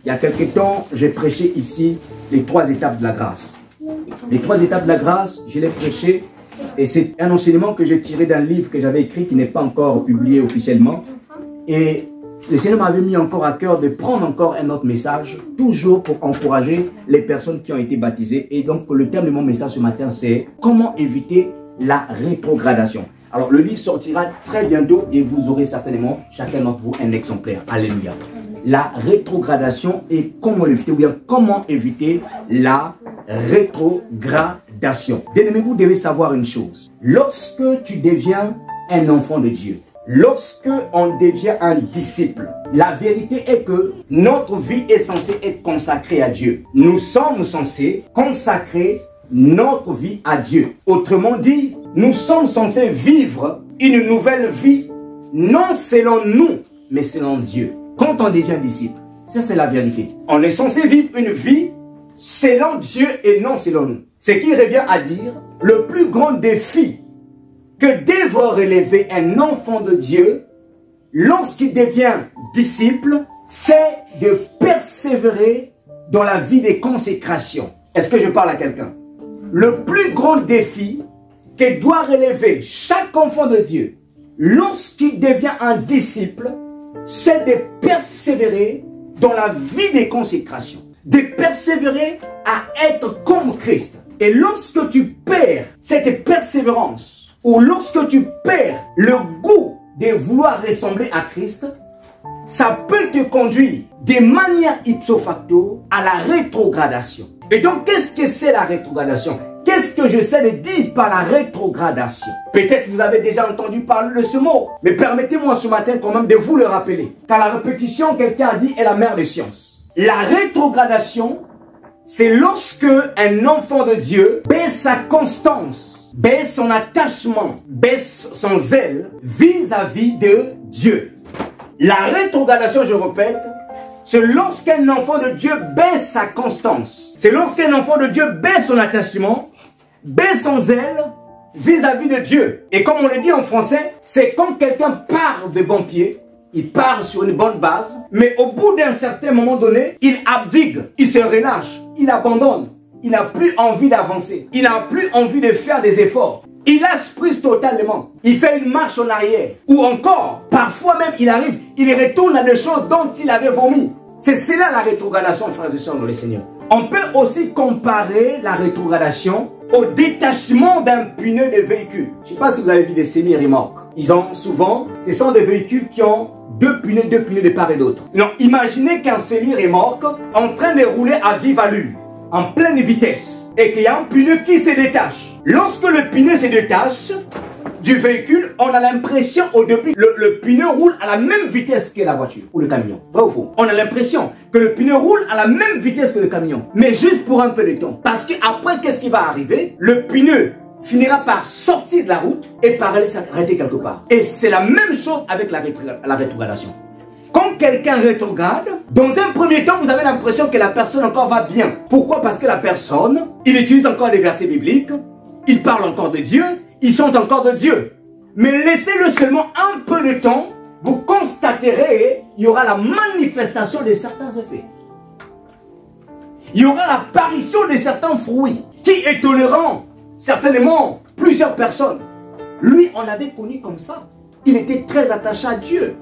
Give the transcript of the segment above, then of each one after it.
Il y a quelque temps, j'ai prêché ici les 3 étapes de la grâce. Les 3 étapes de la grâce, je l'ai prêché et c'est un enseignement que j'ai tiré d'un livre que j'avais écrit qui n'est pas encore publié officiellement. Et le Seigneur m'avait mis encore à cœur de prendre encore un autre message, toujours pour encourager les personnes qui ont été baptisées. Et donc le thème de mon message ce matin, c'est comment éviter la rétrogradation. Alors le livre sortira très bientôt et vous aurez certainement, chacun d'entre vous, un exemplaire. Alléluia. La rétrogradation et comment l'éviter, ou bien comment éviter la rétrogradation. Bien-aimés, vous devez savoir une chose. Lorsque tu deviens un enfant de Dieu, lorsque on devient un disciple, la vérité est que notre vie est censée être consacrée à Dieu. Nous sommes censés consacrer notre vie à Dieu. Autrement dit, nous sommes censés vivre une nouvelle vie, non selon nous, mais selon Dieu. Quand on devient disciple, ça c'est la vérité. On est censé vivre une vie selon Dieu et non selon nous. Ce qui revient à dire, le plus grand défi que devra relever un enfant de Dieu lorsqu'il devient disciple, c'est de persévérer dans la vie des consécrations. Est-ce que je parle à quelqu'un? Le plus grand défi que doit relever chaque enfant de Dieu lorsqu'il devient un disciple, c'est de persévérer dans la vie des consécrations, de persévérer à être comme Christ. Et lorsque tu perds cette persévérance, ou lorsque tu perds le goût de vouloir ressembler à Christ, ça peut te conduire de manière ipso facto à la rétrogradation. Et donc, qu'est-ce que c'est la rétrogradation? Qu'est-ce que j'essaie de dire par la rétrogradation? Peut-être vous avez déjà entendu parler de ce mot, mais permettez-moi ce matin quand même de vous le rappeler. Car la répétition, quelqu'un a dit, est la mère des sciences. La rétrogradation, c'est lorsque un enfant de Dieu baisse sa constance, baisse son attachement, baisse son zèle vis-à-vis de Dieu. La rétrogradation, je répète, c'est lorsqu'un enfant de Dieu baisse sa constance. C'est lorsqu'un enfant de Dieu baisse son attachement, baisse son zèle vis-à-vis de Dieu. Et comme on le dit en français, c'est quand quelqu'un part de bon pied, il part sur une bonne base, mais au bout d'un certain moment donné, il abdique, il se relâche, il abandonne, il n'a plus envie d'avancer, il n'a plus envie de faire des efforts. Il lâche prise totalement. Il fait une marche en arrière. Ou encore, parfois même, il arrive, il retourne à des choses dont il avait vomi. C'est cela la rétrogradation, frères et sœurs dans le Seigneur. On peut aussi comparer la rétrogradation au détachement d'un pneu de véhicule. Je ne sais pas si vous avez vu des semi-remorques. Ils ont souvent, ce sont des véhicules qui ont deux pneus de part et d'autre. Non, imaginez qu'un semi-remorque en train de rouler à vive allure, en pleine vitesse, et qu'il y a un pneu qui se détache. Lorsque le pneu se détache du véhicule, on a l'impression au début le pneu roule à la même vitesse que la voiture ou le camion. Vrai ou faux? On a l'impression que le pneu roule à la même vitesse que le camion. Mais juste pour un peu de temps. Parce qu'après, qu'est-ce qui va arriver? Le pneu finira par sortir de la route et par aller s'arrêter quelque part. Et c'est la même chose avec la rétrogradation. Quand quelqu'un rétrograde, dans un premier temps, vous avez l'impression que la personne encore va bien. Pourquoi? Parce que la personne, il utilise encore des versets bibliques, il parle encore de Dieu, il chante encore de Dieu. Mais laissez-le seulement un peu de temps, vous constaterez, il y aura la manifestation de certains effets. Il y aura l'apparition de certains fruits qui étonneront certainement plusieurs personnes. Lui, on l'avait connu comme ça. Il était très attaché à Dieu.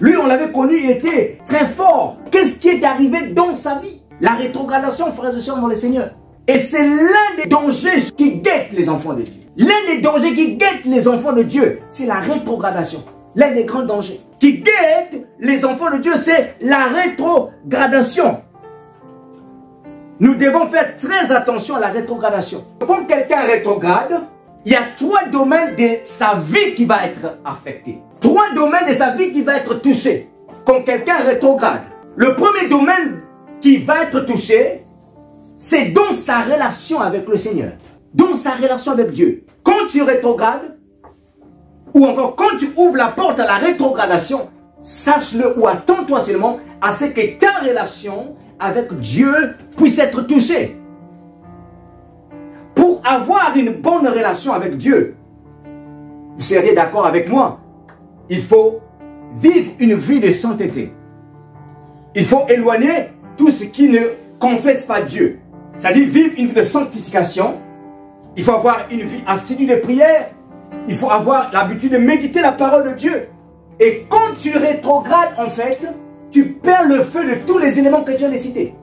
Lui, on l'avait connu, il était très fort. Qu'est-ce qui est arrivé dans sa vie? La rétrogradation, frères et sœurs dans le Seigneur. Et c'est l'un des dangers qui guettent les enfants de Dieu. L'un des dangers qui guettent les enfants de Dieu, c'est la rétrogradation. L'un des grands dangers qui guette les enfants de Dieu, c'est la rétrogradation. Nous devons faire très attention à la rétrogradation. Quand quelqu'un rétrograde, il y a 3 domaines de sa vie qui va être affecté. 3 domaines de sa vie qui va être touché. Quand quelqu'un rétrograde, le premier domaine qui va être touché, c'est dans sa relation avec le Seigneur, dans sa relation avec Dieu. Quand tu rétrogrades, ou encore quand tu ouvres la porte à la rétrogradation, sache-le ou attends-toi seulement à ce que ta relation avec Dieu puisse être touchée. Pour avoir une bonne relation avec Dieu, vous seriez d'accord avec moi, il faut vivre une vie de sainteté. Il faut éloigner tout ce qui ne confesse pas Dieu. C'est-à-dire vivre une vie de sanctification. Il faut avoir une vie assidue de prière. Il faut avoir l'habitude de méditer la parole de Dieu. Et quand tu rétrogrades, en fait, tu perds le feu de tous les éléments que je viens de citer.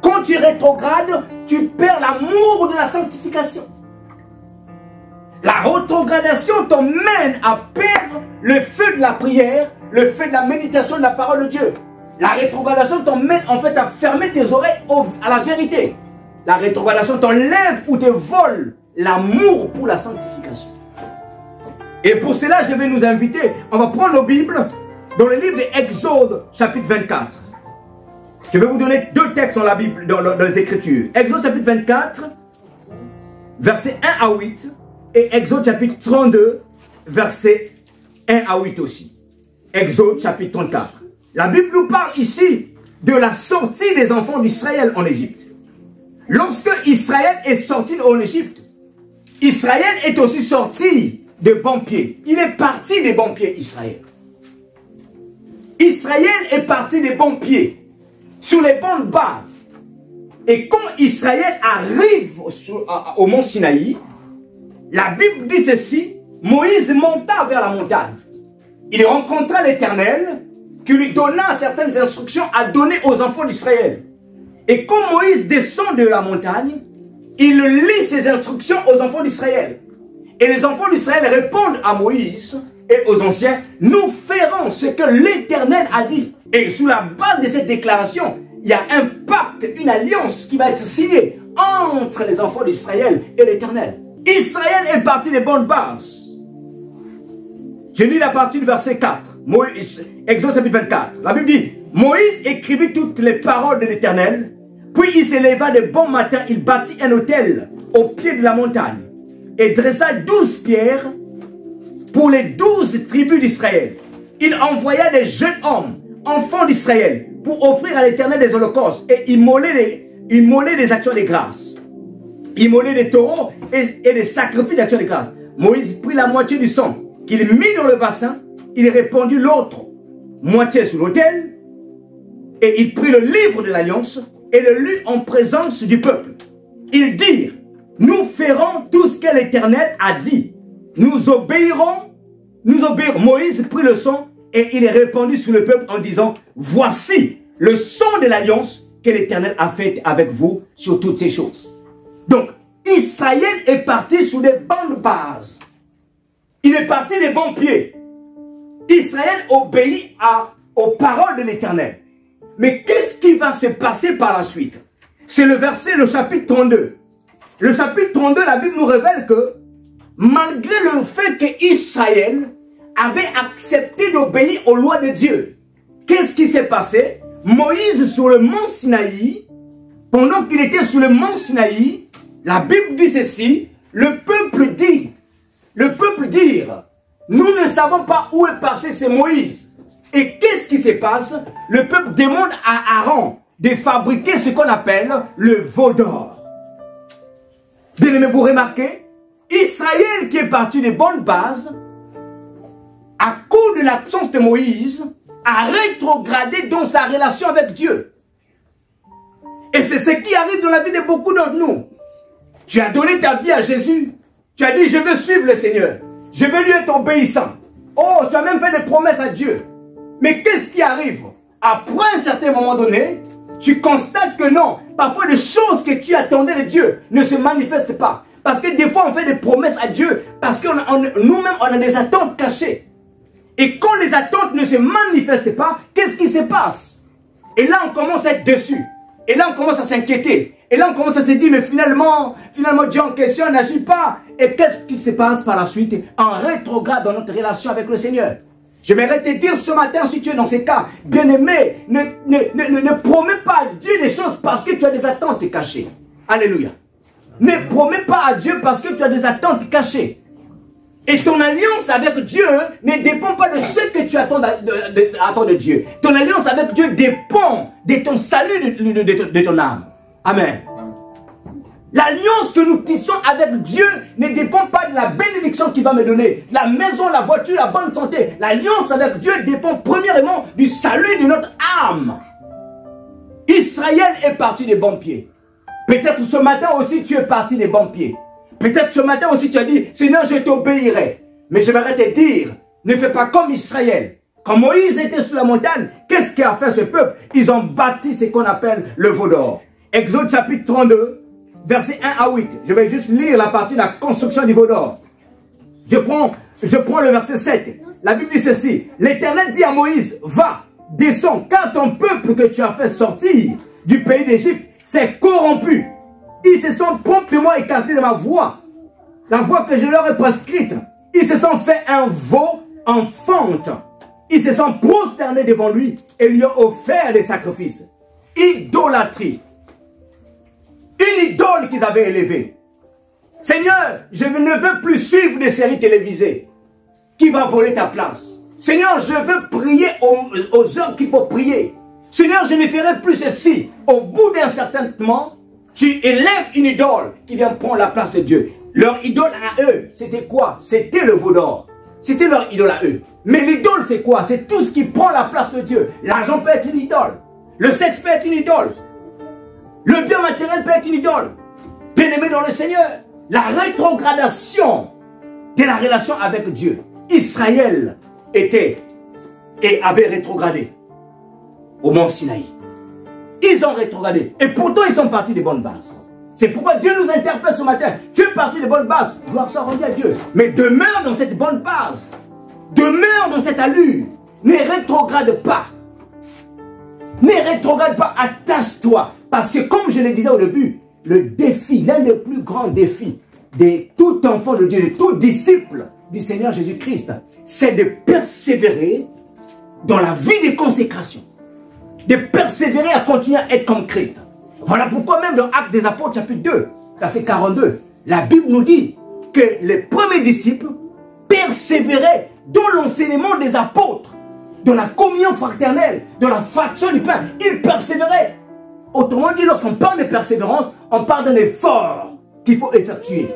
Quand tu rétrogrades, tu perds l'amour de la sanctification. La rétrogradation t'emmène à perdre le feu de la prière, le feu de la méditation de la parole de Dieu. La rétrogradation t'emmène en fait à fermer tes oreilles à la vérité. La rétrogradation t'enlève ou te vole l'amour pour la sanctification. Et pour cela, je vais nous inviter, on va prendre nos Bibles dans le livre d'Exode, chapitre 24. Je vais vous donner deux textes dans la Bible, dans les Écritures. Exode, chapitre 24, versets 1 à 8. Et Exode, chapitre 32, versets 1 à 8 aussi. Exode, chapitre 34. La Bible nous parle ici de la sortie des enfants d'Israël en Égypte. Lorsque Israël est sorti en Égypte, Israël est aussi sorti de bons pieds. Il est parti des bons pieds, Israël. Israël est parti des bons pieds, sur les bonnes bases. Et quand Israël arrive au mont Sinaï, la Bible dit ceci, Moïse monta vers la montagne. Il rencontra l'Éternel qui lui donna certaines instructions à donner aux enfants d'Israël. Et quand Moïse descend de la montagne, il lit ces instructions aux enfants d'Israël. Et les enfants d'Israël répondent à Moïse et aux anciens, nous ferons ce que l'Éternel a dit. Et sous la base de cette déclaration, il y a un pacte, une alliance qui va être signée entre les enfants d'Israël et l'Éternel. Israël est parti des bonnes bases. Je lis la partie du verset 4. Exode chapitre 24. La Bible dit, Moïse écrivit toutes les paroles de l'Éternel, puis il s'éleva de bon matin, il bâtit un autel au pied de la montagne et dressa 12 pierres pour les 12 tribus d'Israël. Il envoya des jeunes hommes, enfants d'Israël, pour offrir à l'Éternel des holocaustes et immoler des actions de grâce. Immoler des taureaux et des sacrifices d'actions de grâce. Moïse prit la moitié du sang qu'il mit dans le bassin, il répandit l'autre moitié sur l'autel, et il prit le livre de l'alliance et le lut en présence du peuple. Ils dirent, nous ferons tout ce que l'Éternel a dit. Nous obéirons. Moïse prit le sang et il répandit sur le peuple en disant, voici le sang de l'alliance que l'Éternel a fait avec vous sur toutes ces choses. Donc, Israël est parti sur des bonnes bases. Il est parti des bons pieds. Israël obéit aux paroles de l'Éternel. Mais qu'est-ce qui va se passer par la suite? C'est le chapitre 32. Le chapitre 32, la Bible nous révèle que malgré le fait qu'Israël avait accepté d'obéir aux lois de Dieu, qu'est-ce qui s'est passé? Moïse sur le mont Sinaï, pendant qu'il était sur le mont Sinaï, la Bible dit ceci, le peuple dit, nous ne savons pas où est passé ce Moïse. Et qu'est-ce qui se passe? Le peuple demande à Aaron de fabriquer ce qu'on appelle le veau d'or. Bien aimé, vous remarquez, Israël qui est parti des bonnes bases, à cause de l'absence de Moïse, a rétrogradé dans sa relation avec Dieu. Et c'est ce qui arrive dans la vie de beaucoup d'entre nous. Tu as donné ta vie à Jésus. Tu as dit, je veux suivre le Seigneur. Je veux lui être obéissant. Oh, tu as même fait des promesses à Dieu. Mais qu'est-ce qui arrive? Après un certain moment donné, tu constates que non. Parfois, les choses que tu attendais de Dieu ne se manifestent pas. Parce que des fois, on fait des promesses à Dieu. Parce que nous-mêmes, on a des attentes cachées. Et quand les attentes ne se manifestent pas, qu'est-ce qui se passe? Et là, on commence à être déçu. Et là, on commence à s'inquiéter. Et là, on commence à se dire, mais finalement, Dieu en question n'agit pas. Et qu'est-ce qui se passe par la suite? En rétrograde dans notre relation avec le Seigneur. J'aimerais te dire ce matin, si tu es dans ces cas, bien-aimé, ne promets pas à Dieu des choses parce que tu as des attentes cachées. Alléluia. Ne promets pas à Dieu parce que tu as des attentes cachées. Et ton alliance avec Dieu ne dépend pas de ce que tu attends de Dieu. Ton alliance avec Dieu dépend de ton salut de ton âme. Amen. L'alliance que nous tissons avec Dieu ne dépend pas de la bénédiction qu'il va me donner. La maison, la voiture, la bonne santé. L'alliance avec Dieu dépend premièrement du salut de notre âme. Israël est parti des bons pieds. Peut-être ce matin aussi tu es parti des bons pieds. Peut-être ce matin aussi tu as dit, Seigneur, je t'obéirai. Mais j'aimerais te dire, ne fais pas comme Israël. Quand Moïse était sur la montagne, qu'est-ce qu'a fait ce peuple? Ils ont bâti ce qu'on appelle le veau d'or. Exode chapitre 32, versets 1 à 8. Je vais juste lire la partie de la construction du veau d'or. Je prends le verset 7. La Bible dit ceci. L'Éternel dit à Moïse, va, descends, car ton peuple que tu as fait sortir du pays d'Égypte s'est corrompu. Ils se sont promptement écartés de ma voie, la voie que je leur ai prescrite. Ils se sont fait un veau en fonte. Ils se sont prosternés devant lui et lui ont offert des sacrifices. Idolâtrie. Une idole qu'ils avaient élevée. Seigneur, je ne veux plus suivre des séries télévisées. Qui va voler ta place? Seigneur, je veux prier aux heures qu'il faut prier. Seigneur, je ne ferai plus ceci. Au bout d'un certain temps, tu élèves une idole qui vient prendre la place de Dieu. Leur idole à eux, c'était quoi? C'était le veau d'or. C'était leur idole à eux. Mais l'idole, c'est quoi? C'est tout ce qui prend la place de Dieu. L'argent peut être une idole. Le sexe peut être une idole. Le bien matériel peut être une idole. Bien-aimé dans le Seigneur, la rétrogradation de la relation avec Dieu. Israël était et avait rétrogradé au mont Sinaï. Ils ont rétrogradé. Et pourtant, ils sont partis des bonnes bases. C'est pourquoi Dieu nous interpelle ce matin. Tu es parti des bonnes bases. Gloire soit rendue à Dieu. Mais demeure dans cette bonne base. Demeure dans cette allure. Ne rétrograde pas. Ne rétrograde pas. Attache-toi. Parce que comme je le disais au début, le défi, l'un des plus grands défis de tout enfant de Dieu, de tout disciple du Seigneur Jésus-Christ, c'est de persévérer dans la vie de consécration. De persévérer à continuer à être comme Christ. Voilà pourquoi même dans Actes des Apôtres chapitre 2, verset 42, la Bible nous dit que les premiers disciples persévéraient dans l'enseignement des apôtres, dans la communion fraternelle, dans la fraction du pain. Ils persévéraient. Autrement dit, lorsqu'on parle de persévérance, on parle d'un effort qu'il faut effectuer.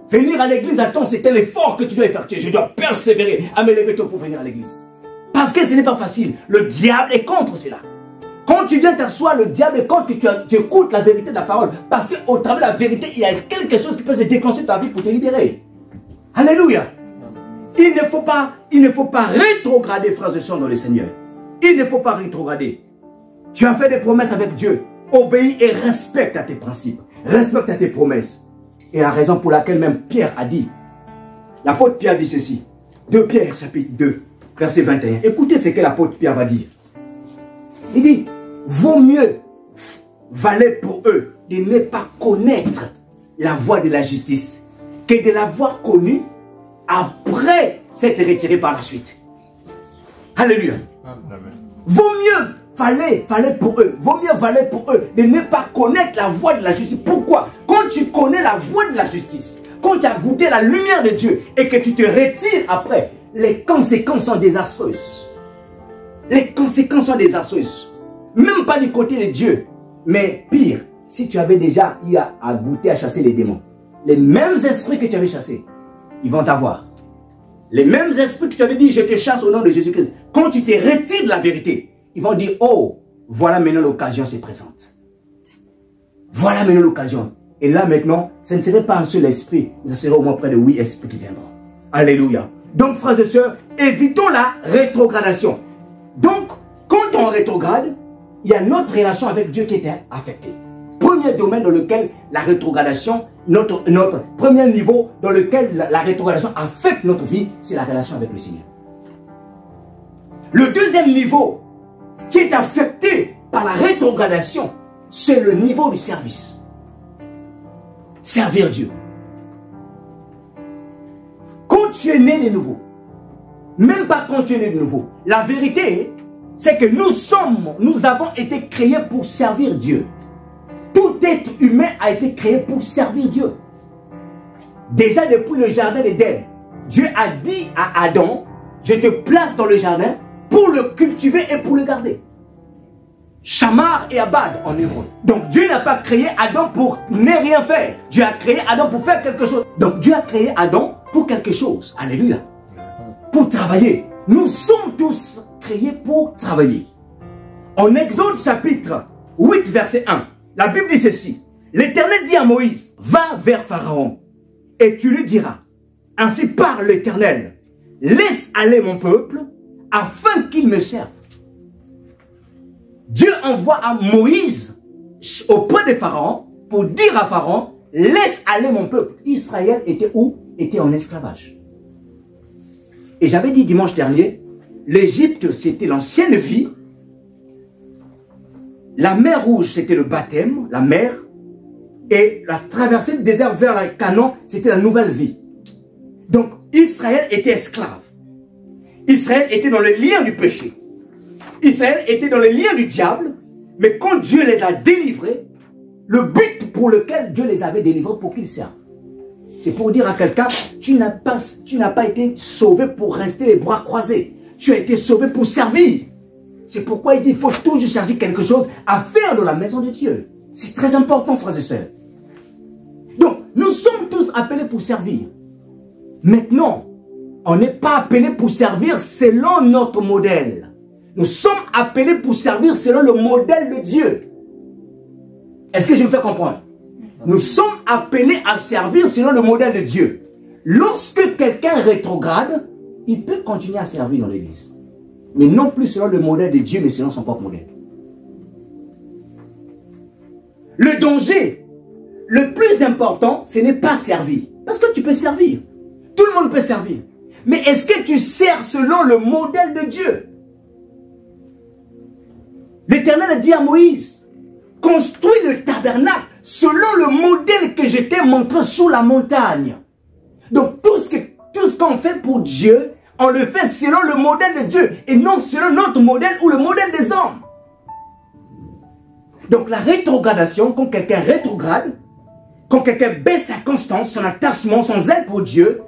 Venir à l'église, attends, c'est un effort que tu dois effectuer. Je dois persévérer à me lever tôt pour venir à l'église. Parce que ce n'est pas facile. Le diable est contre cela. Quand tu viens t'asseoir, le diable est contre que tu écoutes la vérité de la parole. Parce qu'au travers de la vérité, il y a quelque chose qui peut se déclencher de ta vie pour te libérer. Alléluia. Il ne faut pas rétrograder, frères et sœurs, dans le Seigneur. Il ne faut pas rétrograder. Tu as fait des promesses avec Dieu. Obéis et respecte à tes principes. Respecte à tes promesses. Et la raison pour laquelle même Pierre a dit, l'apôtre Pierre dit ceci. 2 Pierre chapitre 2, verset 21. Écoutez ce que l'apôtre Pierre va dire. Il dit, vaut mieux valait pour eux de ne pas connaître la voie de la justice que de l'avoir connue après s'être retiré par la suite. Alléluia. Amen. Vaut mieux fallait pour eux, vaut mieux valait pour eux de ne pas connaître la voie de la justice. Pourquoi? Quand tu connais la voie de la justice, quand tu as goûté la lumière de Dieu et que tu te retires après, les conséquences sont désastreuses. Les conséquences sont désastreuses. Même pas du côté de Dieu. Mais pire, si tu avais déjà eu à goûter à chasser les démons, les mêmes esprits que tu avais chassés, ils vont t'avoir. Les mêmes esprits que tu avais dit, je te chasse au nom de Jésus-Christ. Quand tu te retires de la vérité, ils vont dire, oh, voilà maintenant l'occasion se présente. Voilà maintenant l'occasion. Et là maintenant, ce ne serait pas un seul esprit, mais ce serait au moins près de 8 esprits qui viendront. Alléluia. Donc, frères et sœurs, évitons la rétrogradation. Donc, quand on rétrograde, il y a notre relation avec Dieu qui est affectée. Premier domaine dans lequel la rétrogradation, notre premier niveau dans lequel la rétrogradation affecte notre vie, c'est la relation avec le Seigneur. Le deuxième niveau qui est affecté par la rétrogradation, c'est le niveau du service. Servir Dieu. Quand tu es né de nouveau, même pas quand tu es né de nouveau, la vérité, c'est que nous avons été créés pour servir Dieu. Tout être humain a été créé pour servir Dieu. Déjà depuis le jardin d'Éden, Dieu a dit à Adam, je te place dans le jardin pour le cultiver et pour le garder. Shamar et Abad en hébreu. Donc Dieu n'a pas créé Adam pour ne rien faire. Dieu a créé Adam pour faire quelque chose. Donc Dieu a créé Adam pour quelque chose. Alléluia. Pour travailler. Nous sommes tous créés pour travailler. En Exode chapitre 8, verset 1. La Bible dit ceci. L'Éternel dit à Moïse, va vers Pharaon et tu lui diras, ainsi parle l'Éternel, laisse aller mon peuple afin qu'il me serve. Dieu envoie à Moïse auprès de Pharaon pour dire à Pharaon, laisse aller mon peuple. Israël était où? Était en esclavage. Et j'avais dit dimanche dernier, l'Égypte c'était l'ancienne vie, la mer Rouge c'était le baptême, la mer, et la traversée du désert vers la Canaan c'était la nouvelle vie. Donc Israël était esclave. Israël était dans les liens du péché. Israël était dans les liens du diable, mais quand Dieu les a délivrés, le but pour lequel Dieu les avait délivrés pour qu'ils servent. C'est pour dire à quelqu'un, tu n'as pas été sauvé pour rester les bras croisés. Tu as été sauvé pour servir. C'est pourquoi il dit, il faut toujours chercher quelque chose à faire dans la maison de Dieu. C'est très important, frères et sœurs. Donc, nous sommes tous appelés pour servir. Maintenant, on n'est pas appelés pour servir selon notre modèle. Nous sommes appelés pour servir selon le modèle de Dieu. Est-ce que je me fais comprendre? Nous sommes appelés à servir selon le modèle de Dieu. Lorsque quelqu'un rétrograde, il peut continuer à servir dans l'église. Mais non plus selon le modèle de Dieu, mais selon son propre modèle. Le danger, le plus important, ce n'est pas servir. Parce que tu peux servir. Tout le monde peut servir. Mais est-ce que tu sers selon le modèle de Dieu? L'Éternel a dit à Moïse, construis le tabernacle selon le modèle que je t'ai montré sous la montagne. Donc tout ce qu'on fait pour Dieu, on le fait selon le modèle de Dieu et non selon notre modèle ou le modèle des hommes. Donc la rétrogradation, quand quelqu'un rétrograde, quand quelqu'un baisse sa constance, son attachement, son zèle pour Dieu,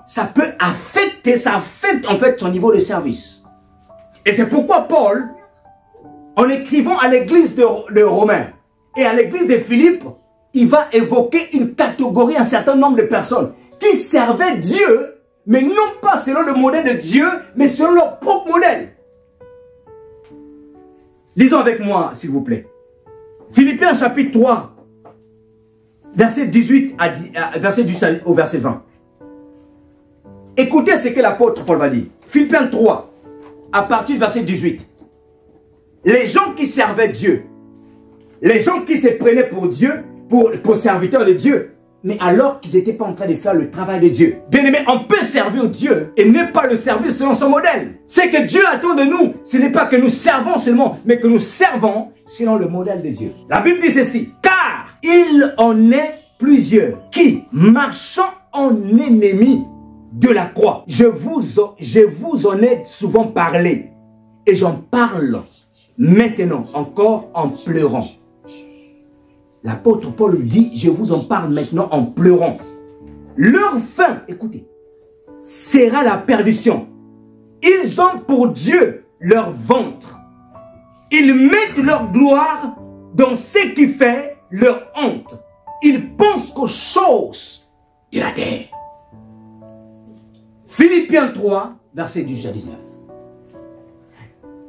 ça peut affecter, ça affecte en fait son niveau de service. Et c'est pourquoi Paul, en écrivant à l'église de Romains et à l'église de Philippe, il va évoquer une catégorie, un certain nombre de personnes qui servaient Dieu, mais non pas selon le modèle de Dieu, mais selon leur propre modèle. Lisons avec moi, s'il vous plaît. Philippiens chapitre 3, verset 18 au verset 20. Écoutez ce que l'apôtre Paul va dire. Philippiens 3, à partir du verset 18. Les gens qui servaient Dieu, les gens qui se prenaient pour Dieu, pour serviteurs de Dieu, mais alors qu'ils n'étaient pas en train de faire le travail de Dieu. Bien aimé, on peut servir Dieu et ne pas le servir selon son modèle. C'est que Dieu attend de nous. Ce n'est pas que nous servons seulement, mais que nous servons selon le modèle de Dieu. La Bible dit ceci. Car il en est plusieurs qui, marchant en ennemis de la croix, je vous en ai souvent parlé. Et j'en parle maintenant encore en pleurant. L'apôtre Paul dit, je vous en parle maintenant en pleurant. Leur fin, écoutez, sera la perdition. Ils ont pour Dieu leur ventre. Ils mettent leur gloire dans ce qui fait leur honte. Ils pensent qu'aux choses de la terre. Philippiens 3, verset 18 à 19.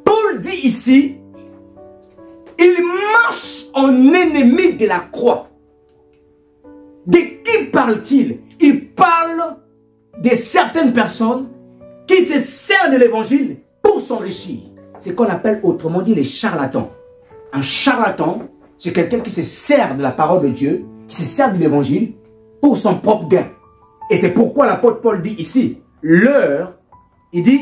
Paul dit ici, il marche en ennemi de la croix. De qui parle-t-il? Il parle de certaines personnes qui se servent de l'évangile pour s'enrichir. C'est ce qu'on appelle autrement dit les charlatans. Un charlatan, c'est quelqu'un qui se sert de la parole de Dieu, qui se sert de l'évangile pour son propre gain. Et c'est pourquoi l'apôtre Paul dit ici, il dit,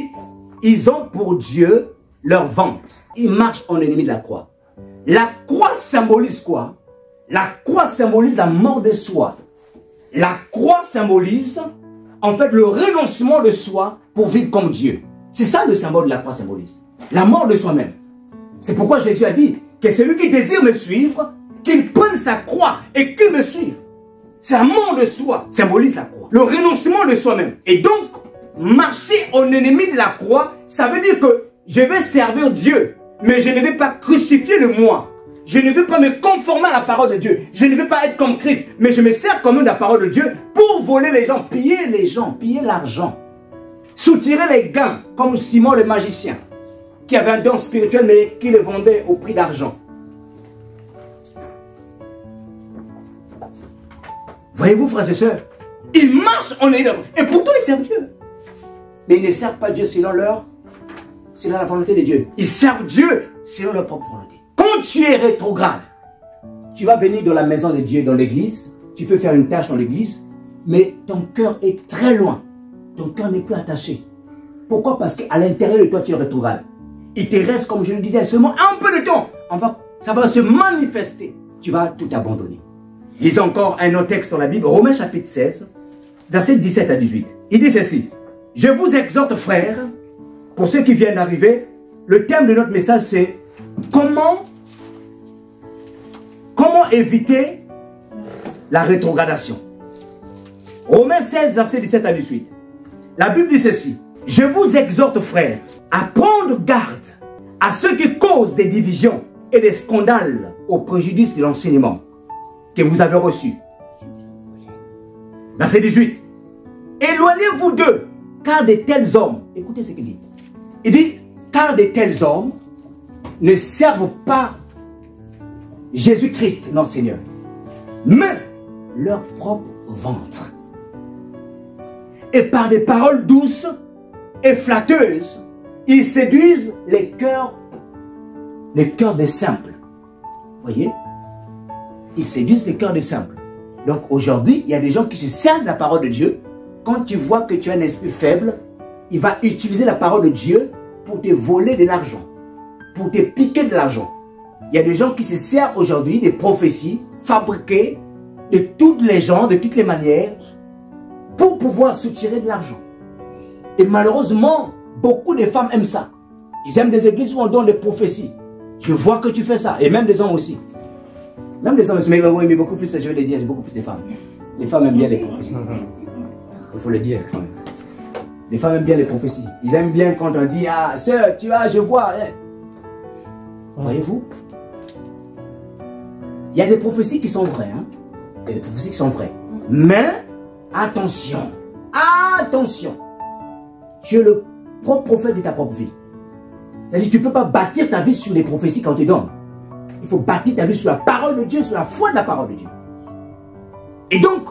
ils ont pour Dieu leur ventre. Ils marchent en ennemi de la croix. La croix symbolise quoi? La croix symbolise la mort de soi. La croix symbolise en fait le renoncement de soi pour vivre comme Dieu. C'est ça le symbole de la croix symbolise. La mort de soi-même. C'est pourquoi Jésus a dit que celui qui désire me suivre, qu'il prenne sa croix et qu'il me suive. C'est la mort de soi, symbolise la croix. Le renoncement de soi-même. Et donc, marcher en ennemi de la croix, ça veut dire que je vais servir Dieu, mais je ne vais pas crucifier le moi. Je ne veux pas me conformer à la parole de Dieu. Je ne veux pas être comme Christ, mais je me sers quand même de la parole de Dieu pour voler les gens, piller l'argent, soutirer les gains, comme Simon le magicien, qui avait un don spirituel, mais qui le vendait au prix d'argent. Voyez-vous, frères et sœurs, ils marchent en énorme. Et pourtant, ils servent Dieu. Mais ils ne servent pas Dieu selon la volonté de Dieu. Ils servent Dieu selon leur propre volonté. Quand tu es rétrograde, tu vas venir dans la maison de Dieu, dans l'église. Tu peux faire une tâche dans l'église, mais ton cœur est très loin. Ton cœur n'est plus attaché. Pourquoi? Parce qu'à l'intérieur de toi, tu es rétrograde. Il te reste, comme je le disais, seulement un peu de temps. Ça va se manifester. Tu vas tout abandonner. Lisons encore un autre texte dans la Bible, Romains chapitre 16, versets 17 à 18. Il dit ceci: je vous exhorte, frères, pour ceux qui viennent d'arriver, le thème de notre message c'est comment éviter la rétrogradation. Romains 16, versets 17 à 18. La Bible dit ceci: je vous exhorte, frères, à prendre garde à ceux qui causent des divisions et des scandales au préjudice de l'enseignement que vous avez reçu. Verset 18. Éloignez-vous d'eux, car de tels hommes, écoutez ce qu'il dit. Il dit, car de tels hommes ne servent pas Jésus-Christ, notre Seigneur, mais leur propre ventre. Et par des paroles douces et flatteuses, ils séduisent les cœurs des simples. Vous voyez? Ils séduisent les cœurs des simples. Donc aujourd'hui, il y a des gens qui se servent de la parole de Dieu. Quand tu vois que tu as un esprit faible, il va utiliser la parole de Dieu pour te voler de l'argent, pour te piquer de l'argent. Il y a des gens qui se servent aujourd'hui des prophéties fabriquées de toutes les gens, de toutes les manières, pour pouvoir soutirer de l'argent. Et malheureusement, beaucoup de femmes aiment ça. Ils aiment des églises où on donne des prophéties. Je vois que tu fais ça. Et même des hommes aussi. Même des hommes aussi. Mais oui, mais beaucoup plus, je vais le dire, j'ai beaucoup plus de femmes. Les femmes aiment bien les prophéties. Il faut le dire quand même. Les femmes aiment bien les prophéties. Ils aiment bien quand on dit, ah, sœur, tu vois, je vois. Voyez-vous? Il y a des prophéties qui sont vraies. Hein? Il y a des prophéties qui sont vraies. Mais, attention. Attention. Tu es le propre prophète de ta propre vie. C'est-à-dire que tu ne peux pas bâtir ta vie sur les prophéties qu'on te donne. Il faut bâtir ta vie sur la parole de Dieu, sur la foi de la parole de Dieu. Et donc,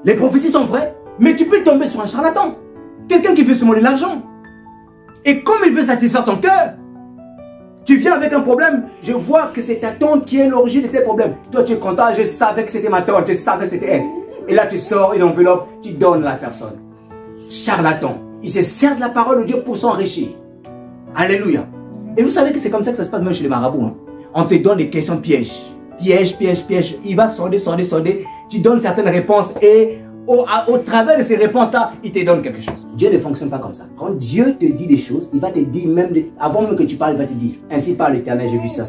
les prophéties sont vraies, mais tu peux tomber sur un charlatan. Quelqu'un qui veut se monnaie de l'argent. Et comme il veut satisfaire ton cœur, tu viens avec un problème, je vois que c'est ta tante qui est l'origine de tes problèmes. Toi, tu es content, je savais que c'était ma tante, je savais que c'était elle. Et là, tu sors une enveloppe, tu donnes à la personne. Charlatan. Il se sert de la parole de Dieu pour s'enrichir. Alléluia. Et vous savez que c'est comme ça que ça se passe même chez les marabouts. Hein? On te donne des questions pièges. Piège, piège, piège. Il va sonder. Tu donnes certaines réponses et au travers de ces réponses-là, il te donne quelque chose. Dieu ne fonctionne pas comme ça. Quand Dieu te dit des choses, il va te dire même, avant même que tu parles, il va te dire, ainsi par l'Éternel, j'ai vu ça.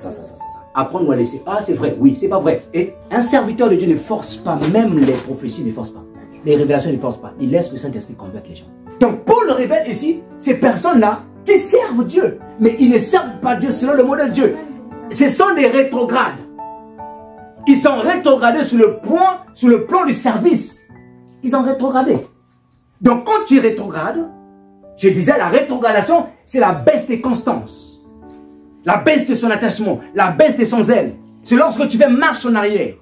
Apprends-nous à laisser. Ah, c'est vrai, oui, c'est pas vrai. Et un serviteur de Dieu ne force pas, même les prophéties ne forcent pas. Les révélations ne forcent pas. Il laisse le Saint-Esprit convaincre les gens. Donc Paul révèle ici ces personnes-là qui servent Dieu, mais ils ne servent pas Dieu selon le modèle de Dieu. Ce sont des rétrogrades. Ils sont rétrogradés sur le plan du service. Ils ont rétrogradé. Donc quand tu rétrogrades, je disais la rétrogradation, c'est la baisse des constances. La baisse de son attachement, la baisse de son zèle. C'est lorsque tu fais marche en arrière.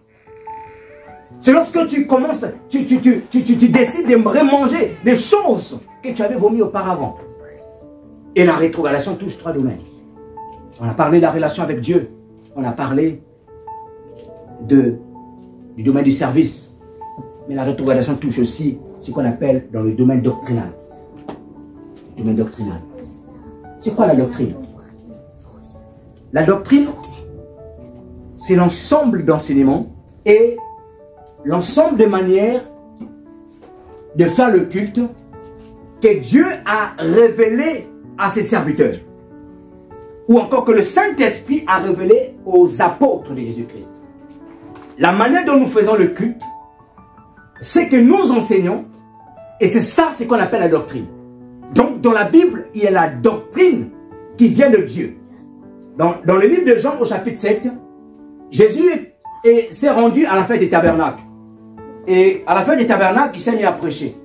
C'est lorsque tu commences, tu décides de remanger des choses que tu avais vomi auparavant. Et la rétrogradation touche 3 domaines. On a parlé de la relation avec Dieu. On a parlé du domaine du service. Mais la rétrogradation touche aussi ce qu'on appelle dans le domaine doctrinal. Le domaine doctrinal. C'est quoi la doctrine? La doctrine, c'est l'ensemble d'enseignements et l'ensemble de manières de faire le culte que Dieu a révélé à ses serviteurs. Ou encore que le Saint-Esprit a révélé aux apôtres de Jésus-Christ. La manière dont nous faisons le culte, c'est que nous enseignons, et c'est ça ce qu'on appelle la doctrine. Donc dans la Bible, il y a la doctrine qui vient de Dieu. Dans le livre de Jean au chapitre 7, Jésus s'est rendu à la fête des tabernacles. Et à la fête des tabernacles, il s'est mis à prêcher.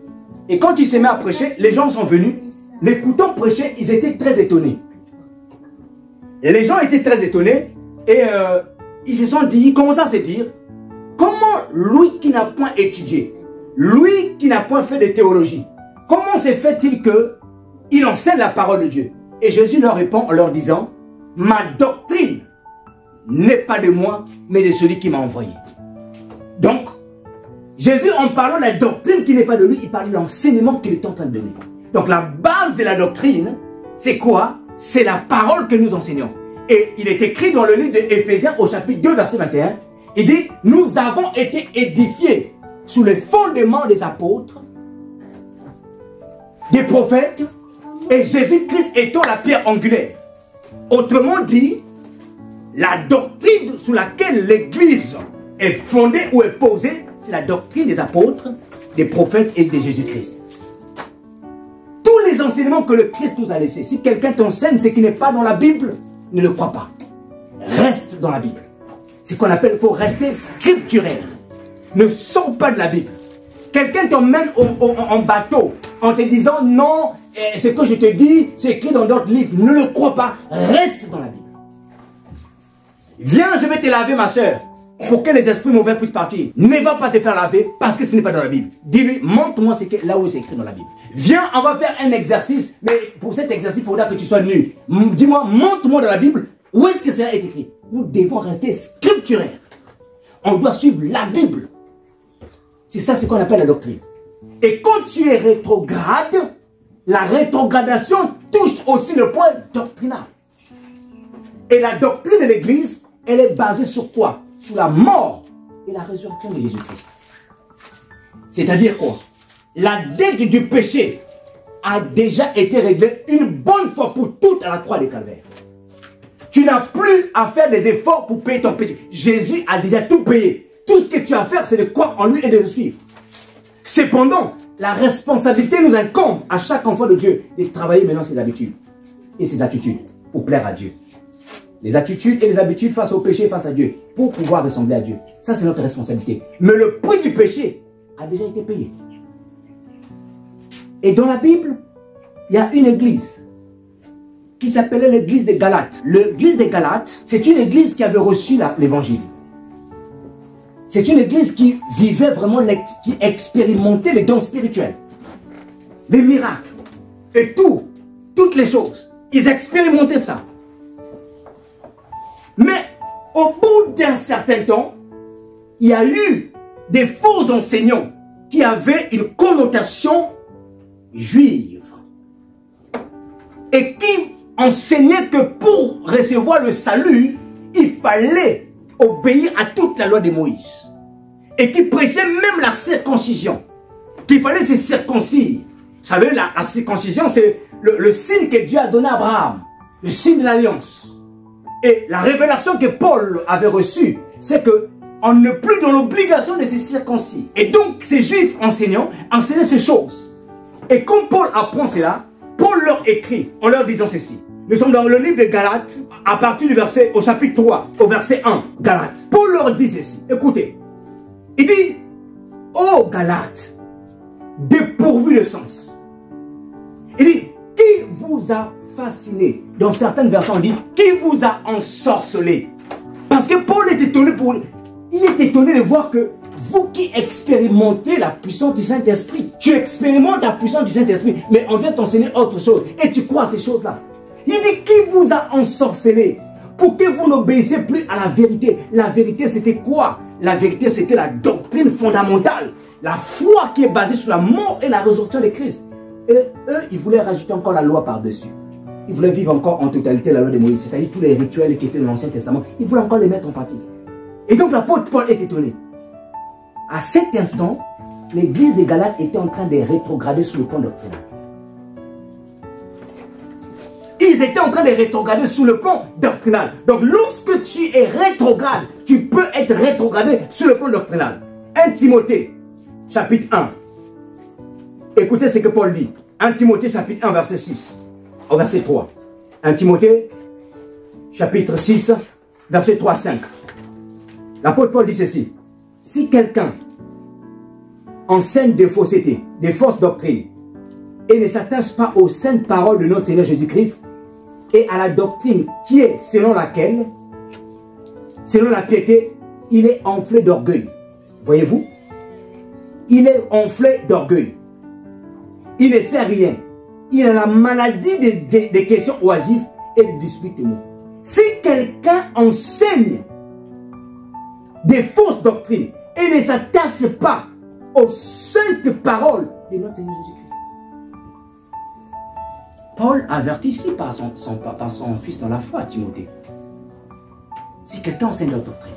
Et quand il s'est mis à prêcher, les gens sont venus, l'écoutant prêcher, ils étaient très étonnés. Et les gens étaient très étonnés et ils se sont dit, ils commencent à se dire, comment lui qui n'a point étudié, lui qui n'a point fait de théologie, comment se fait-il qu'il enseigne la parole de Dieu? Et Jésus leur répond en leur disant, ma doctrine n'est pas de moi, mais de celui qui m'a envoyé. Donc, Jésus, en parlant de la doctrine qui n'est pas de lui, il parle de l'enseignement qu'il est en train de donner. Donc la base de la doctrine, c'est quoi? C'est la parole que nous enseignons. Et il est écrit dans le livre d'Éphésiens au chapitre 2, verset 21, il dit, nous avons été édifiés sous les fondements des apôtres, des prophètes, et Jésus-Christ étant la pierre angulaire. Autrement dit, la doctrine sous laquelle l'Église est fondée ou est posée, c'est la doctrine des apôtres, des prophètes et de Jésus-Christ. Tous les enseignements que le Christ nous a laissés, si quelqu'un t'enseigne ce qui n'est pas dans la Bible, ne le crois pas. Reste dans la Bible. C'est ce qu'on appelle, il faut rester scripturaire. Ne sors pas de la Bible. Quelqu'un t'emmène en bateau en te disant non, ce que je te dis, c'est écrit dans d'autres livres. Ne le crois pas. Reste dans la Bible. Viens, je vais te laver, ma soeur, pour que les esprits mauvais puissent partir. Ne va pas te faire laver parce que ce n'est pas dans la Bible. Dis-lui, montre-moi là où c'est écrit dans la Bible. Viens, on va faire un exercice, mais pour cet exercice, il faudra que tu sois nu. Dis-moi, montre-moi dans la Bible où est-ce que cela est écrit. Nous devons rester scripturaires. On doit suivre la Bible. C'est ça ce qu'on appelle la doctrine. Et quand tu es rétrograde, la rétrogradation touche aussi le point doctrinal. Et la doctrine de l'Église, elle est basée sur quoi? Sur la mort et la résurrection de Jésus-Christ. C'est-à-dire quoi? La dette du péché a déjà été réglée une bonne fois pour toutes à la croix des Calvaires. Tu n'as plus à faire des efforts pour payer ton péché. Jésus a déjà tout payé. Tout ce que tu as à faire, c'est de croire en lui et de le suivre. Cependant, la responsabilité nous incombe à chaque enfant de Dieu de travailler maintenant ses habitudes et ses attitudes pour plaire à Dieu. Les attitudes et les habitudes face au péché et face à Dieu pour pouvoir ressembler à Dieu. Ça, c'est notre responsabilité. Mais le prix du péché a déjà été payé. Et dans la Bible, il y a une église qui s'appelait l'église des Galates. L'église des Galates, c'est une église qui avait reçu l'évangile. C'est une église qui vivait vraiment, qui expérimentait les dons spirituels, les miracles et toutes les choses. Ils expérimentaient ça. Mais au bout d'un certain temps, il y a eu des faux enseignants qui avaient une connotation juive et qui enseignaient que pour recevoir le salut, il fallait obéir à toute la loi de Moïse. Et qui prêchait même la circoncision. Qu'il fallait se circoncire. Vous savez, la circoncision, c'est le signe que Dieu a donné à Abraham. Le signe de l'alliance. Et la révélation que Paul avait reçue, c'est qu'on n'est plus dans l'obligation de se circoncire. Et donc, ces juifs enseignants enseignaient ces choses. Et quand Paul apprend cela, Paul leur écrit en leur disant ceci. Nous sommes dans le livre de Galates, à partir du verset, au chapitre 3, au verset 1, Galates. Paul leur dit ceci, écoutez, il dit, ô Galates, dépourvu de sens. Il dit, qui vous a fasciné? Dans certaines versions, on dit, qui vous a ensorcelé? Parce que Paul est étonné il est étonné de voir que vous qui expérimentez la puissance du Saint-Esprit, tu expérimentes la puissance du Saint-Esprit, mais on vient t'enseigner autre chose, et tu crois à ces choses-là. Il dit, qui vous a ensorcelé pour que vous n'obéissiez plus à la vérité? La vérité, c'était quoi? La vérité, c'était la doctrine fondamentale. La foi qui est basée sur la mort et la résurrection de Christ. Et eux, ils voulaient rajouter encore la loi par-dessus. Ils voulaient vivre encore en totalité la loi de Moïse. C'est-à-dire tous les rituels qui étaient dans l'Ancien Testament. Ils voulaient encore les mettre en pratique. Et donc l'apôtre Paul est étonné. À cet instant, l'église des Galates était en train de rétrograder sur le plan doctrinal. Ils étaient en train de rétrograder sur le plan doctrinal. Donc lorsque tu es rétrograde, tu peux être rétrogradé sur le plan doctrinal. 1 Timothée, chapitre 1. Écoutez ce que Paul dit. 1 Timothée, chapitre 1, verset 6. Au verset 3. 1 Timothée, chapitre 6, verset 3 à 5. L'apôtre Paul dit ceci. Si quelqu'un enseigne des faussetés, des fausses doctrines, et ne s'attache pas aux saintes paroles de notre Seigneur Jésus-Christ, et à la doctrine qui est selon laquelle, selon la piété, il est enflé d'orgueil. Voyez-vous? Il est enflé d'orgueil. Il ne sait rien. Il a la maladie des questions oisives et des disputes de mots. Si quelqu'un enseigne des fausses doctrines et ne s'attache pas aux saintes paroles de notre Seigneur Jésus-Christ. Paul avertit ici par son fils dans la foi, Timothée. Si quelqu'un enseigne leur doctrine.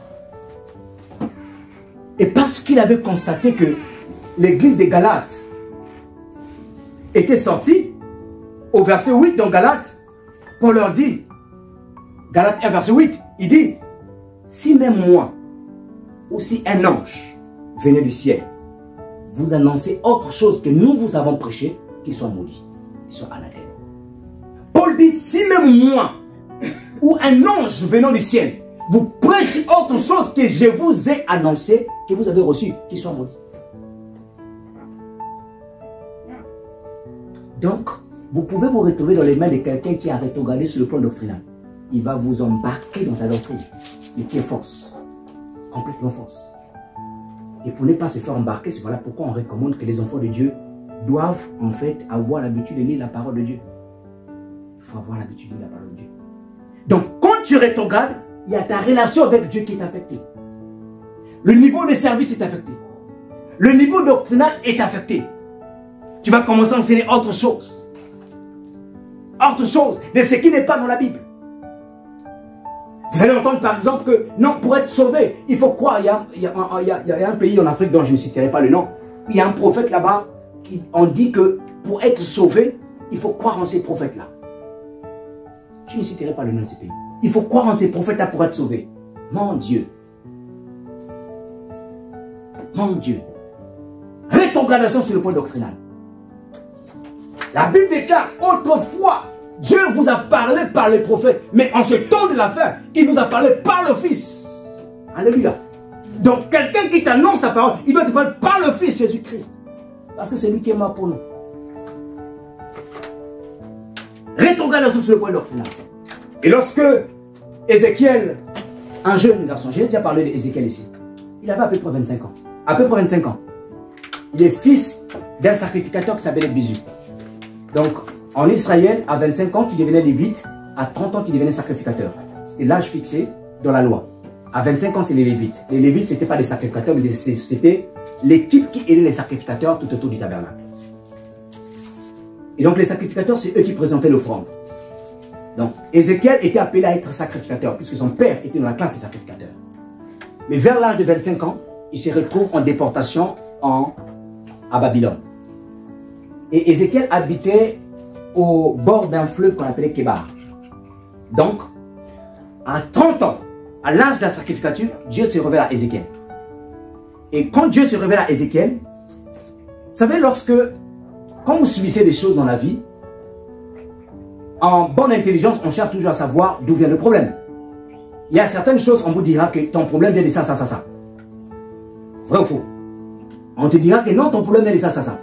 Et parce qu'il avait constaté que l'église des Galates était sortie, au verset 8 dans Galates, Paul leur dit, Galates 1 verset 8, il dit, si même moi, ou si un ange venait du ciel, vous annoncez autre chose que nous vous avons prêché, qu'il soit maudit, qu'il soit anathème. Paul dit, si même moi, ou un ange venant du ciel, vous prêchez autre chose que je vous ai annoncé, que vous avez reçu, qu'il soit maudit. Donc, vous pouvez vous retrouver dans les mains de quelqu'un qui a rétrogradé sur le plan doctrinal. Il va vous embarquer dans sa doctrine, mais qui est fausse, complètement fausse. Et pour ne pas se faire embarquer, c'est voilà pourquoi on recommande que les enfants de Dieu doivent en fait avoir l'habitude de lire la parole de Dieu. Il faut avoir l'habitude de lire la parole de Dieu. Donc, quand tu rétrogrades, il y a ta relation avec Dieu qui est affectée. Le niveau de service est affecté. Le niveau doctrinal est affecté. Tu vas commencer à enseigner autre chose. Autre chose de ce qui n'est pas dans la Bible. Vous allez entendre par exemple que non, pour être sauvé, il faut croire. Il y a un pays en Afrique dont je ne citerai pas le nom. Il y a un prophète là-bas. On dit que pour être sauvé, il faut croire en ces prophètes-là. Je ne citerai pas le nom de ce pays. Il faut croire en ces prophètes-là pour être sauvé. Mon Dieu. Mon Dieu. Rétrogradation sur le point doctrinal. La Bible déclare autrefois, Dieu vous a parlé par les prophètes, mais en ce temps de la fin, il nous a parlé par le Fils. Alléluia. Donc quelqu'un qui t'annonce la parole, il doit te parler par le Fils Jésus-Christ. Parce que c'est lui qui est mort pour nous. Rétrogradation sur le point doctrinal. Et lorsque Ézéchiel, un jeune garçon, j'ai déjà parlé d'Ézéchiel ici, il avait à peu près 25 ans. À peu près 25 ans. Il est fils d'un sacrificateur qui s'appelait Bisu. Donc, en Israël, à 25 ans, tu devenais lévite. À 30 ans, tu devenais sacrificateur. C'était l'âge fixé dans la loi. À 25 ans, c'est les lévites. Les lévites, ce n'étaient pas des sacrificateurs, mais c'était l'équipe qui aidait les sacrificateurs tout autour du tabernacle. Et donc, les sacrificateurs, c'est eux qui présentaient l'offrande. Donc, Ézéchiel était appelé à être sacrificateur, puisque son père était dans la classe des sacrificateurs. Mais vers l'âge de 25 ans, il se retrouve en déportation à Babylone. Et Ézéchiel habitait au bord d'un fleuve qu'on appelait Kébar. Donc, à 30 ans, à l'âge de la sacrificature, Dieu se révèle à Ézéchiel. Et quand Dieu se révèle à Ézéchiel, vous savez, quand vous subissez des choses dans la vie, en bonne intelligence, on cherche toujours à savoir d'où vient le problème. Il y a certaines choses, on vous dira que ton problème vient de ça, ça, ça, ça. Vrai ou faux? On te dira que non, ton problème vient de ça, ça, ça.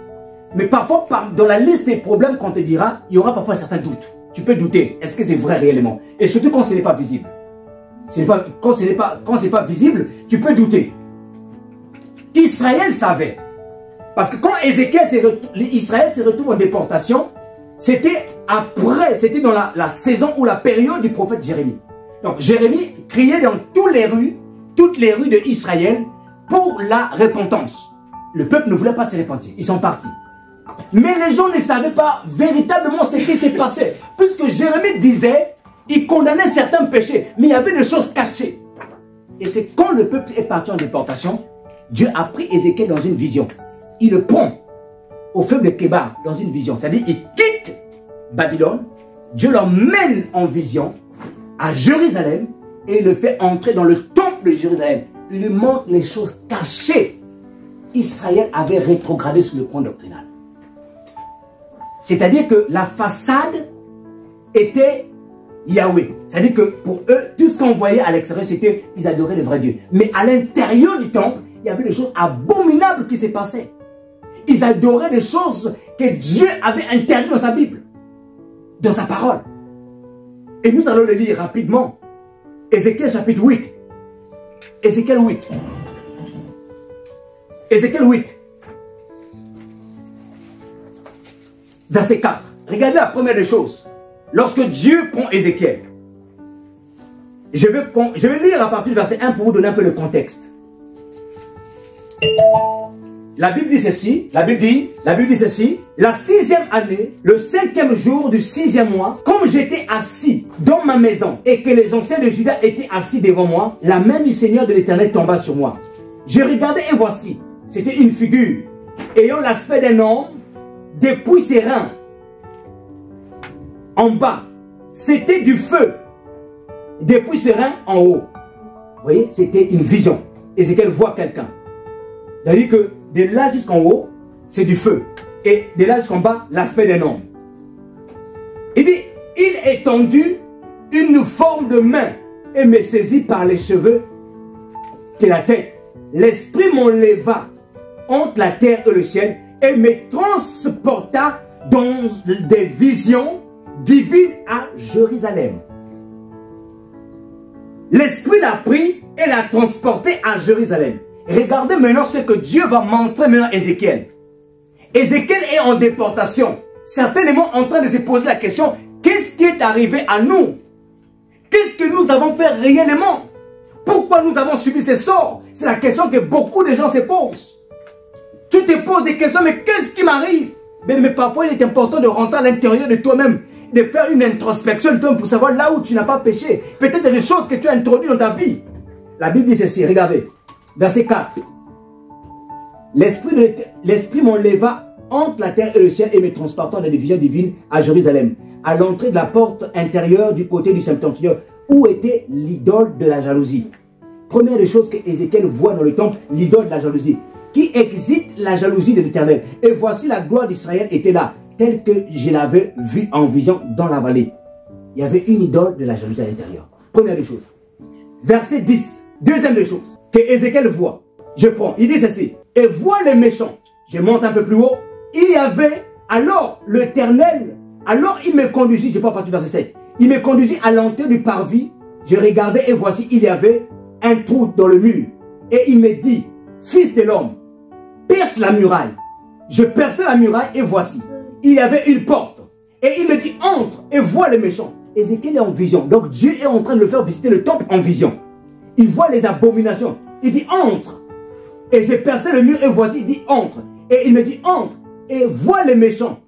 Mais parfois, dans la liste des problèmes qu'on te dira, il y aura parfois certains doutes. Tu peux douter. Est-ce que c'est vrai réellement? Et surtout quand ce n'est pas visible. Quand ce n'est pas visible, tu peux douter. Israël savait. Parce que quand Israël se retrouve en déportation, c'était dans la saison ou la période du prophète Jérémie. Donc Jérémie criait dans toutes les rues de Israël pour la repentance. Le peuple ne voulait pas se repentir. Ils sont partis. Mais les gens ne savaient pas véritablement ce qui s'est passé. Puisque Jérémie disait, il condamnait certains péchés, mais il y avait des choses cachées. Et c'est quand le peuple est parti en déportation, Dieu a pris Ézéchiel dans une vision. Il le prend au fleuve de Kébar dans une vision. C'est-à-dire, il quitte Babylone, Dieu l'emmène en vision à Jérusalem et il le fait entrer dans le temple de Jérusalem. Il lui montre les choses cachées. Israël avait rétrogradé sur le point doctrinal. C'est-à-dire que la façade était Yahweh. C'est-à-dire que pour eux, tout ce qu'on voyait à l'extérieur, c'était ils adoraient le vrai Dieu. Mais à l'intérieur du temple, il y avait des choses abominables qui se passaient. Ils adoraient des choses que Dieu avait interdites dans sa Bible, dans sa parole. Et nous allons le lire rapidement. Ézéchiel chapitre 8. Ézéchiel 8. Ézéchiel 8. Verset 4. Regardez la première des choses. Lorsque Dieu prend Ézéchiel, je vais lire à partir du verset 1 pour vous donner un peu le contexte. La Bible dit ceci, la Bible dit ceci, la 6e année, le 5e jour du 6e mois, comme j'étais assis dans ma maison et que les anciens de Juda étaient assis devant moi, la main du Seigneur de l'Éternel tomba sur moi. Je regardais et voici, c'était une figure ayant l'aspect d'un homme, depuis ses reins. En bas, c'était du feu, depuis ses reins en haut. Vous voyez, c'était une vision. Ézéchiel voit quelqu'un. C'est-à-dire que de là jusqu'en haut, c'est du feu. Et de là jusqu'en bas, l'aspect d'un homme. Il dit, il étendit une forme de main et me saisit par les cheveux de la tête. L'esprit m'enleva entre la terre et le ciel et me transporta dans des visions divines à Jérusalem. L'esprit l'a pris et l'a transporté à Jérusalem. Regardez maintenant ce que Dieu va montrer maintenant à Ézéchiel. Ézéchiel est en déportation. Certainement en train de se poser la question, qu'est-ce qui est arrivé à nous? Qu'est-ce que nous avons fait réellement? Pourquoi nous avons subi ces sorts? C'est la question que beaucoup de gens se posent. Tu te poses des questions, mais qu'est-ce qui m'arrive? Mais parfois il est important de rentrer à l'intérieur de toi-même, de faire une introspection de toi pour savoir là où tu n'as pas péché. Peut-être des choses que tu as introduites dans ta vie. La Bible dit ceci, regardez. Verset 4. L'esprit m'enleva entre la terre et le ciel et me transporta dans des visions divines à Jérusalem, à l'entrée de la porte intérieure du côté du septentrion, où était l'idole de la jalousie. Première des choses que Ézéchiel voit dans le temple, l'idole de la jalousie, qui excite la jalousie de l'Éternel. Et voici la gloire d'Israël était là, telle que je l'avais vue en vision dans la vallée. Il y avait une idole de la jalousie à l'intérieur. Première des choses. Verset 10. Deuxième des choses que Ézéchiel voit. Je prends, il dit ceci. Et voit les méchants. Je monte un peu plus haut. Il y avait alors l'Éternel. Alors il me conduisit, je prends à partir du verset 7. Il me conduisit à l'entrée du parvis. Je regardais et voici, il y avait un trou dans le mur. Et il me dit, fils de l'homme, perce la muraille. Je perçais la muraille et voici, il y avait une porte. Et il me dit, entre et vois les méchants. Ézéchiel est en vision. Donc Dieu est en train de le faire visiter le temple en vision. Il voit les abominations. Il dit, entre. Et j'ai percé le mur et voici, il dit, entre. Et il me dit, entre et vois les méchants.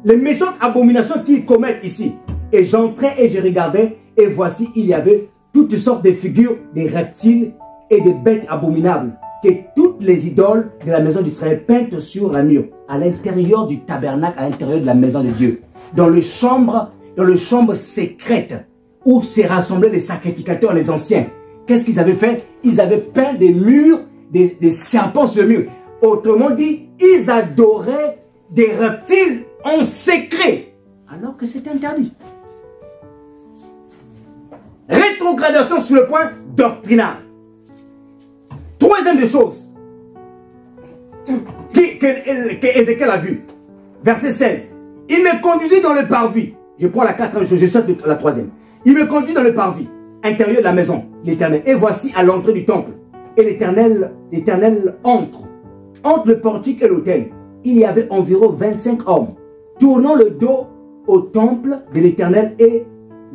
Les méchantes abominations qu'ils commettent ici. Et j'entrais et je regardais et voici, il y avait toutes sortes de figures, des reptiles et des bêtes abominables. Que toutes les idoles de la maison d'Israël peintes sur la mur, à l'intérieur du tabernacle, à l'intérieur de la maison de Dieu. Dans les chambres secrètes où se rassemblaient les sacrificateurs, les anciens. Qu'est-ce qu'ils avaient fait? Ils avaient peint des murs, des serpents sur le mur. Autrement dit, ils adoraient des reptiles en secret, alors que c'était interdit. Rétrogradation sur le point doctrinal. Troisième des choses que Ézéchiel a vu. Verset 16. Il me conduisit dans le parvis. Je prends la quatrième chose, je saute la troisième. Il me conduit dans le parvis intérieur de la maison, l'Éternel. Et voici à l'entrée du temple. Et l'Éternel entre le portique et l'autel. Il y avait environ 25 hommes, tournant le dos au temple de l'Éternel et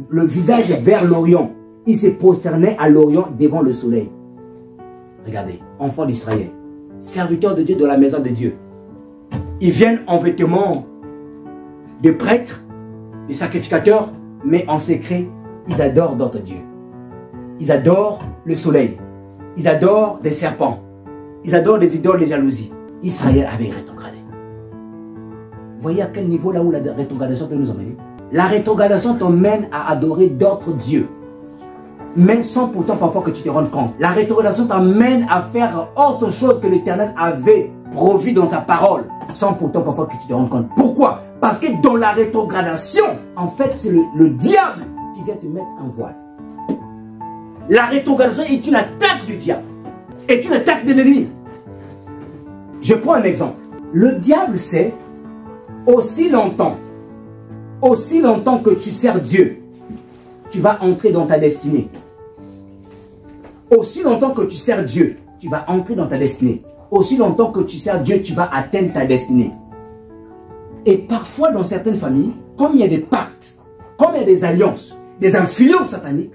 le visage vers l'Orient. Ils se prosternaient à l'Orient devant le soleil. Regardez, enfants d'Israël, serviteurs de Dieu de la maison de Dieu. Ils viennent en vêtements de prêtres, de sacrificateurs, mais en secret, ils adorent d'autres dieux. Ils adorent le soleil. Ils adorent des serpents. Ils adorent des idoles de jalousie. Israël avait rétrogradé. Vous voyez à quel niveau là où la rétrogradation peut nous emmener? La rétrogradation t'emmène à adorer d'autres dieux. Même sans pourtant parfois que tu te rendes compte. La rétrogradation t'amène à faire autre chose que l'Éternel avait provu dans sa parole. Sans pourtant parfois que tu te rendes compte. Pourquoi? Parce que dans la rétrogradation, en fait, c'est le diable qui vient te mettre un voile. La rétrogradation est une attaque du diable. Est une attaque de l'ennemi. Je prends un exemple. Le diable sait, aussi longtemps que tu sers Dieu, tu vas entrer dans ta destinée. Aussi longtemps que tu sers Dieu, tu vas entrer dans ta destinée. aussi longtemps que tu sers Dieu, tu vas atteindre ta destinée. Et parfois, dans certaines familles, comme il y a des pactes, comme il y a des alliances, des influences sataniques,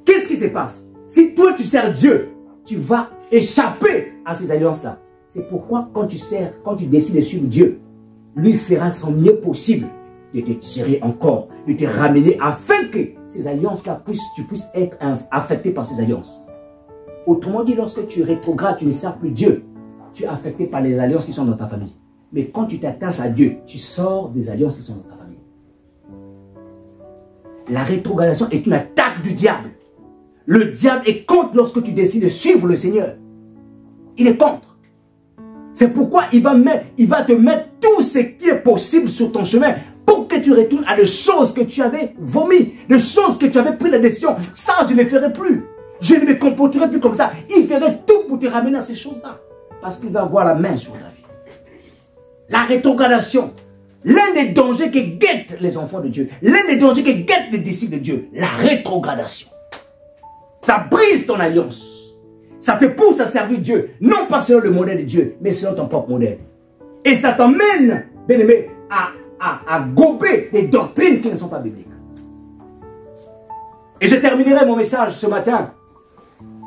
qu'est-ce qui se passe? Si toi, tu sers Dieu, tu vas échapper à ces alliances-là. C'est pourquoi quand tu décides de suivre Dieu, lui fera son mieux possible de te tirer encore, de te ramener afin que ces alliances-là, tu puisses être affecté par ces alliances. Autrement dit, lorsque tu rétrogrades, tu ne sers plus Dieu, tu es affecté par les alliances qui sont dans ta famille. Mais quand tu t'attaches à Dieu, tu sors des alliances qui sont dans ta famille. La rétrogradation est une attaque du diable. Le diable est contre lorsque tu décides de suivre le Seigneur. Il est contre. C'est pourquoi il va te mettre tout ce qui est possible sur ton chemin pour que tu retournes à des choses que tu avais vomi, des choses que tu avais pris la décision. Ça, je ne ferai plus. Je ne me comporterai plus comme ça. Il ferait tout pour te ramener à ces choses-là. Parce qu'il va avoir la main sur ta vie. La rétrogradation. L'un des dangers qui guettent les enfants de Dieu. L'un des dangers qui guettent les disciples de Dieu. La rétrogradation. Ça brise ton alliance. Ça te pousse à servir Dieu. Non pas selon le modèle de Dieu, mais selon ton propre modèle. Et ça t'emmène, bien aimé, à gober des doctrines qui ne sont pas bibliques. Et je terminerai mon message ce matin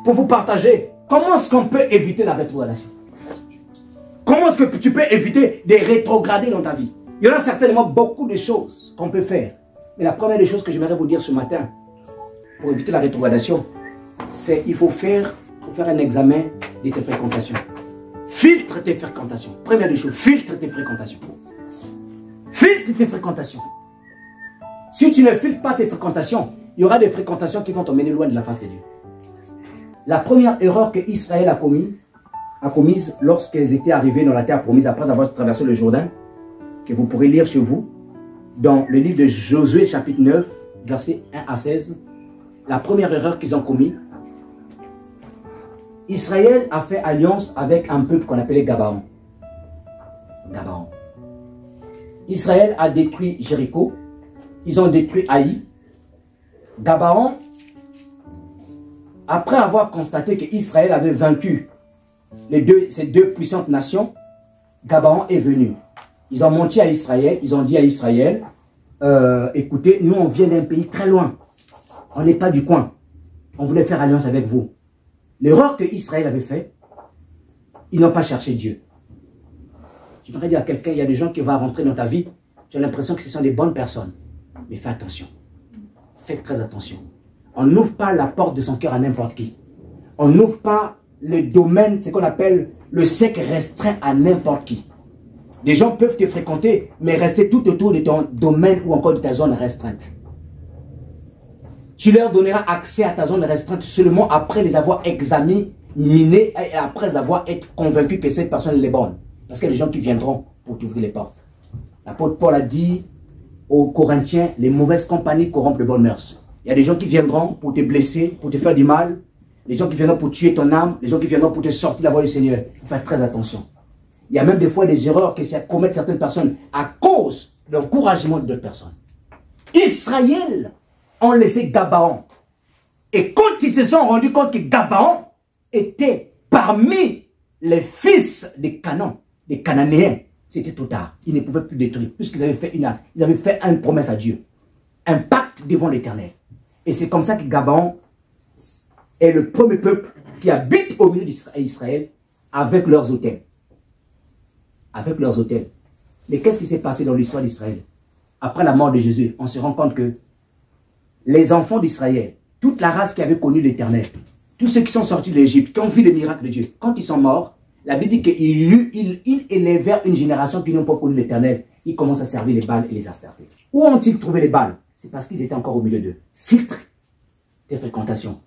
pour vous partager comment est-ce qu'on peut éviter la rétrogradation. Comment est-ce que tu peux éviter de rétrograder dans ta vie? Il y en a certainement beaucoup de choses qu'on peut faire. Mais la première des choses que j'aimerais vous dire ce matin, pour éviter la rétrogradation, c'est qu'il faut faire un examen de tes fréquentations. Filtre tes fréquentations. Première des choses, filtre tes fréquentations. Filtre tes fréquentations. Si tu ne filtres pas tes fréquentations, il y aura des fréquentations qui vont t'emmener loin de la face de Dieu. La première erreur que Israël a commise lorsqu'ils étaient arrivés dans la terre promise après avoir traversé le Jourdain, que vous pourrez lire chez vous, dans le livre de Josué chapitre 9, versets 1 à 16, la première erreur qu'ils ont commise, Israël a fait alliance avec un peuple qu'on appelait Gabaon. Gabaon. Israël a détruit Jéricho, ils ont détruit Haï. Gabaon, après avoir constaté qu'Israël avait vaincu ces deux puissantes nations, Gabaon est venu. Ils ont menti à Israël, ils ont dit à Israël, écoutez, nous on vient d'un pays très loin, on n'est pas du coin, on voulait faire alliance avec vous. L'erreur que Israël avait fait, ils n'ont pas cherché Dieu. Je voudrais dire à quelqu'un, il y a des gens qui vont rentrer dans ta vie, tu as l'impression que ce sont des bonnes personnes, mais fais attention, faites très attention. On n'ouvre pas la porte de son cœur à n'importe qui. On n'ouvre pas le domaine, ce qu'on appelle le cercle restreint à n'importe qui. Les gens peuvent te fréquenter, mais rester tout autour de ton domaine ou encore de ta zone restreinte. Tu leur donneras accès à ta zone restreinte seulement après les avoir examinés, minés, et après avoir été convaincu que cette personne est bonne. Parce qu'il y a des gens qui viendront pour t'ouvrir les portes. L'apôtre Paul a dit aux Corinthiens, les mauvaises compagnies corrompent les bonnes mœurs. Il y a des gens qui viendront pour te blesser, pour te faire du mal. Les gens qui viendront pour tuer ton âme. Les gens qui viendront pour te sortir de la voie du Seigneur. Il faut faire très attention. Il y a même des fois des erreurs que commettent certaines personnes à cause de l'encouragement d'autres personnes. Israël ont laissé Gabaon. Et quand ils se sont rendus compte que Gabaon était parmi les fils des Canaan, des Cananéens, c'était trop tard. Ils ne pouvaient plus détruire, puisqu'ils avaient fait une promesse à Dieu. Un pacte devant l'Éternel. Et c'est comme ça que Gabaon est le premier peuple qui habite au milieu d'Israël avec leurs autels. Avec leurs autels. Mais qu'est-ce qui s'est passé dans l'histoire d'Israël? Après la mort de Jésus, on se rend compte que les enfants d'Israël, toute la race qui avait connu l'Éternel, tous ceux qui sont sortis de l'Égypte, qui ont vu les miracles de Dieu, quand ils sont morts, la Bible dit qu'ils élevèrent une génération qui n'ont pas connu l'Éternel. Ils commencent à servir les Baals et les Astartés. Où ont-ils trouvé les Baals? C'est parce qu'ils étaient encore au milieu d'eux. Filtre tes fréquentations.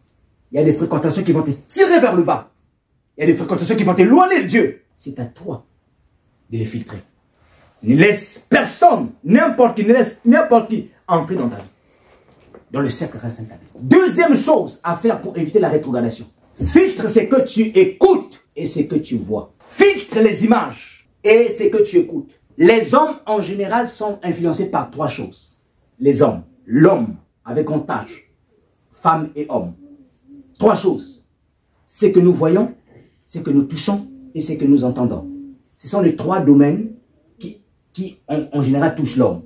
Il y a des fréquentations qui vont te tirer vers le bas. Il y a des fréquentations qui vont t'éloigner de Dieu. C'est à toi de les filtrer. Ne laisse personne, n'importe qui, ne laisse n'importe qui entrer dans ta vie. Dans le cercle restreint de ta vie. Deuxième chose à faire pour éviter la rétrogradation. Filtre ce que tu écoutes et ce que tu vois. Filtre les images et ce que tu écoutes. Les hommes en général sont influencés par trois choses. Les hommes, l'homme avec un tâche, femme et homme. Trois choses. Ce que nous voyons, ce que nous touchons et ce que nous entendons. Ce sont les trois domaines qui en général touchent l'homme.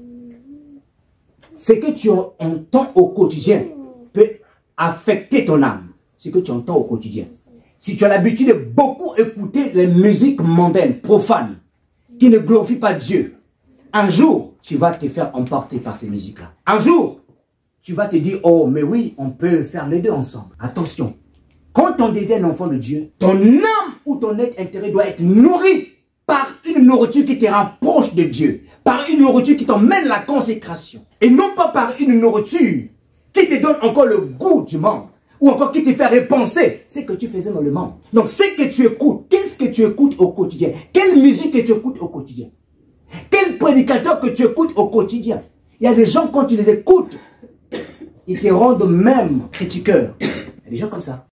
Ce que tu entends au quotidien peut affecter ton âme. Ce que tu entends au quotidien. Si tu as l'habitude de beaucoup écouter les musiques mondaines, profanes, qui ne glorifient pas Dieu, un jour, tu vas te faire emporter par ces musiques-là. Un jour, tu vas te dire, oh, mais oui, on peut faire les deux ensemble. Attention, quand on devient un enfant de Dieu, ton âme ou ton être intérieur doit être nourri par une nourriture qui te rapproche de Dieu, par une nourriture qui t'emmène la consécration, et non pas par une nourriture qui te donne encore le goût du monde, ou encore qui te fait repenser ce que tu faisais dans le monde. Donc, ce que tu écoutes, qu'est-ce que tu écoutes au quotidien? Quelle musique que tu écoutes au quotidien? Quel prédicateur que tu écoutes au quotidien? Il y a des gens, quand tu les écoutes, ils te rendent même critiqueur. Il y a des gens comme ça.